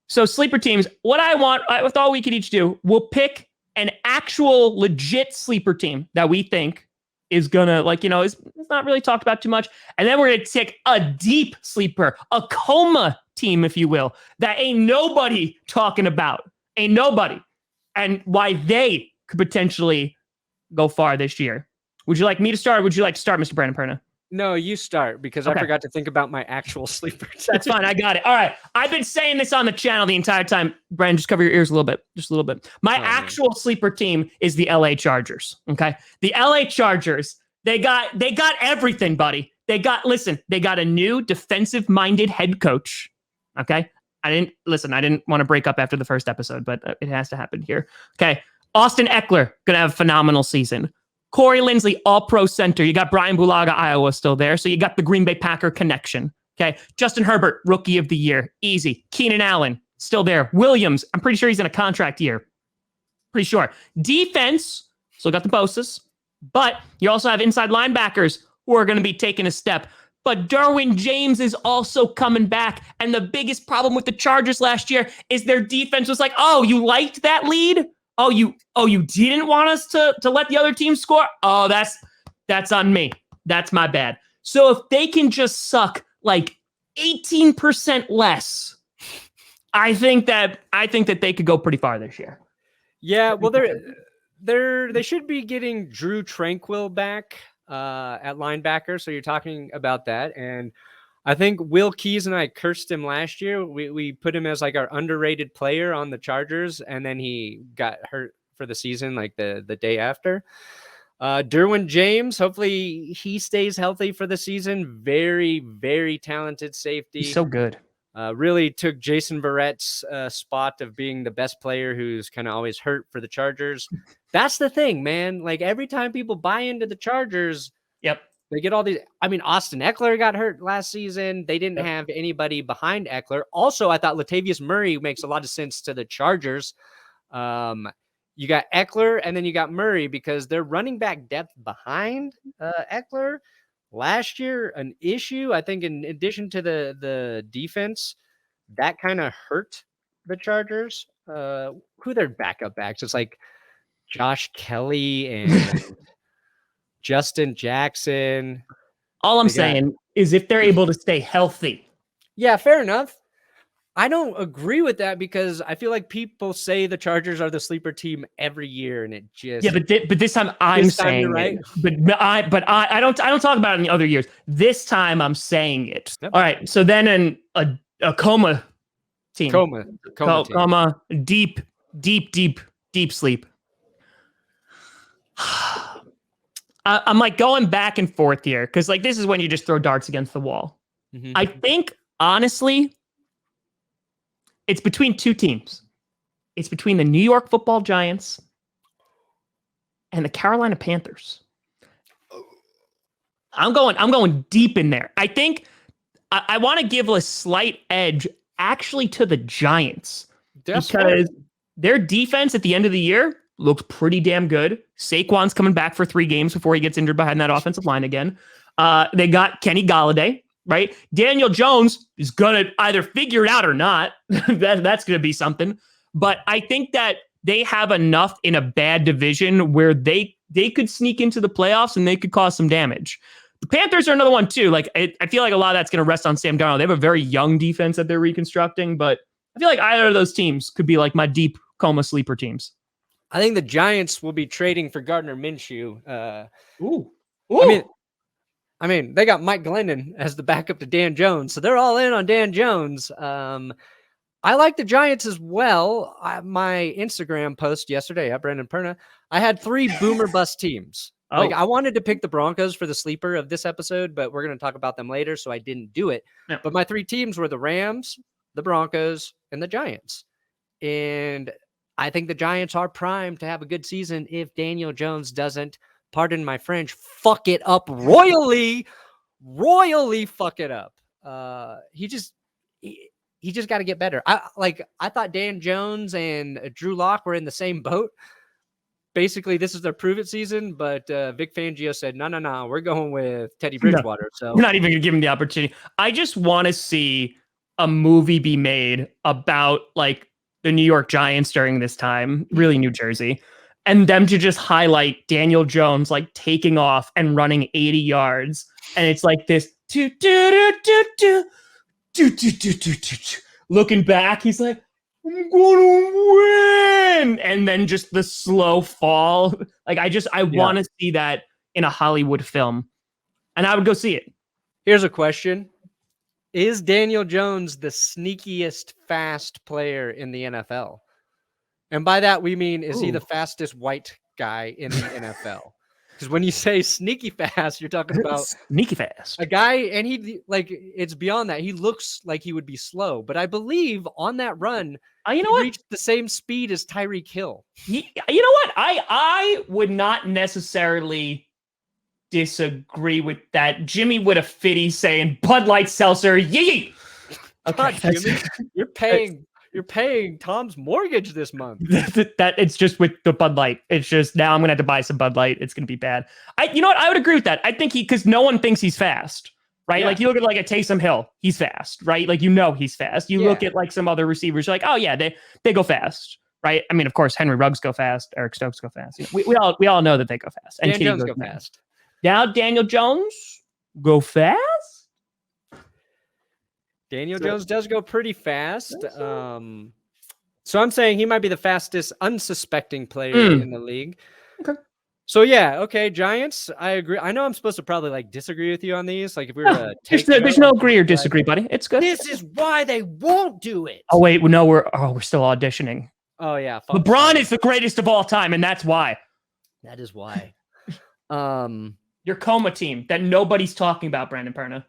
So sleeper teams, what I want, with all we could each do, we'll pick an actual legit sleeper team that we think is gonna, is not really talked about too much. And then we're gonna take a deep sleeper, a coma team, if you will, that ain't nobody talking about. Ain't nobody. And why they could potentially go far this year. Would you like me to start, or would you like to start, Mr. Brandon Perna? No, you start, because I forgot to think about my actual sleeper team. That's fine. I got it. All right. I've been saying this on the channel the entire time. Brandon, just cover your ears a little bit. Just a little bit. My actual sleeper team is the LA Chargers. Okay. The LA Chargers, they got everything, buddy. They got a new defensive-minded head coach. Okay. I didn't want to break up after the first episode, but it has to happen here. Okay. Austin Eckler, gonna have a phenomenal season. Corey Linsley, all-pro center. You got Brian Bulaga, Iowa, still there. So you got the Green Bay Packer connection. Okay. Justin Herbert, rookie of the year. Easy. Keenan Allen, still there. Williams, I'm pretty sure he's in a contract year. Pretty sure. Defense, still got the Bosa's. But you also have inside linebackers who are going to be taking a step. But Derwin James is also coming back. And the biggest problem with the Chargers last year is their defense was like, oh, you liked that lead? Oh, you didn't want us to let the other team score? Oh, that's on me. That's my bad. So if they can just suck like 18% less, I think that they could go pretty far this year. Yeah, well, they should be getting Drew Tranquil back at linebacker. So you're talking about that, and I think Will Keys and I cursed him last year. We put him as like our underrated player on the Chargers, and then he got hurt for the season, like the day after. Derwin James, hopefully he stays healthy for the season. Very, very talented safety. He's so good. Really took Jason Verrett's spot of being the best player who's kind of always hurt for the Chargers. That's the thing, man. Like every time people buy into the Chargers, yep, they get all these. I mean, Austin Eckler got hurt last season. They didn't have anybody behind Eckler. Also, I thought Latavius Murray makes a lot of sense to the Chargers. You got Eckler and then you got Murray because their running back depth behind Eckler last year, an issue. I think in addition to the defense, that kind of hurt the Chargers. Who their backup backs? It's like Josh Kelly and Justin Jackson. All I'm saying is if they're able to stay healthy. Yeah, fair enough. I don't agree with that because I feel like people say the Chargers are the sleeper team every year, and it just but this time I'm saying right. I don't talk about it in the other years. This time I'm saying it. Yep. All right, so then a coma team, coma, deep sleep. I'm like going back and forth here because like this is when you just throw darts against the wall. Mm-hmm. I think honestly, it's between two teams. It's between the New York Football Giants and the Carolina Panthers. I'm going deep in there. I think I want to give a slight edge actually to the Giants because their defense at the end of the year looked pretty damn good. Saquon's coming back for 3 games before he gets injured behind that offensive line again. They got Kenny Golladay, right? Daniel Jones is going to either figure it out or not. That's going to be something. But I think that they have enough in a bad division where they could sneak into the playoffs and they could cause some damage. The Panthers are another one too. Like I feel like a lot of that's going to rest on Sam Darnold. They have a very young defense that they're reconstructing, but I feel like either of those teams could be like my deep coma sleeper teams. I think the Giants will be trading for Gardner Minshew. Ooh. I mean, they got Mike Glennon as the backup to Dan Jones, so they're all in on Dan Jones. I like the Giants as well. My Instagram post yesterday at Brandon Perna, I had 3 boomer bust teams. Oh. Like I wanted to pick the Broncos for the sleeper of this episode, but we're going to talk about them later, so I didn't do it. No. But my 3 teams were the Rams, the Broncos, and the Giants. And I think the Giants are primed to have a good season if Daniel Jones doesn't, pardon my French, fuck it up royally fuck it up. He just got to get better. I thought Dan Jones and Drew Lock were in the same boat. Basically, this is their prove it season, but Vic Fangio said, no, we're going with Teddy Bridgewater. So we're not even going to give him the opportunity. I just want to see a movie be made about like the New York Giants during this time, really New Jersey, and them to just highlight Daniel Jones like taking off and running 80 yards. And it's like this looking back, he's like, I'm gonna win. And then just the slow fall. Like I want to see that in a Hollywood film. And I would go see it. Here's a question. Is Daniel Jones the sneakiest fast player in the NFL? And by that, we mean, is he the fastest white guy in the NFL? Because when you say sneaky fast, you're talking about sneaky fast. A guy, and he like it's beyond that. He looks like he would be slow, but I believe on that run, you know what? Reached the same speed as Tyreek Hill. You know what? I would not necessarily disagree with that. Jimmy with a fitty saying Bud Light Seltzer, yee. Okay, Jimmy, you're paying Tom's mortgage this month. that it's just with the Bud Light. It's just now I'm gonna have to buy some Bud Light. It's gonna be bad. You know what? I would agree with that. I think because no one thinks he's fast, right? Yeah. Like you look at like a Taysom Hill, he's fast, right? Like he's fast. You look at like some other receivers, you're like, oh yeah, they go fast. Right. I mean, of course, Henry Ruggs go fast. Eric Stokes go fast. You know, we all know that they go fast. And Dan Jones go fast. Now Daniel Jones go fast. Daniel Jones does go pretty fast. So I'm saying he might be the fastest unsuspecting player in the league. Okay. So yeah, okay, Giants. I agree. I know I'm supposed to probably like disagree with you on these. Like if we were to take there's no agree or disagree, buddy. It's good. This is why they won't do it. Oh wait, no, we're still auditioning. Oh yeah, LeBron is the greatest of all time, and that's why. That is why. Your coma team that nobody's talking about, Brandon Perna.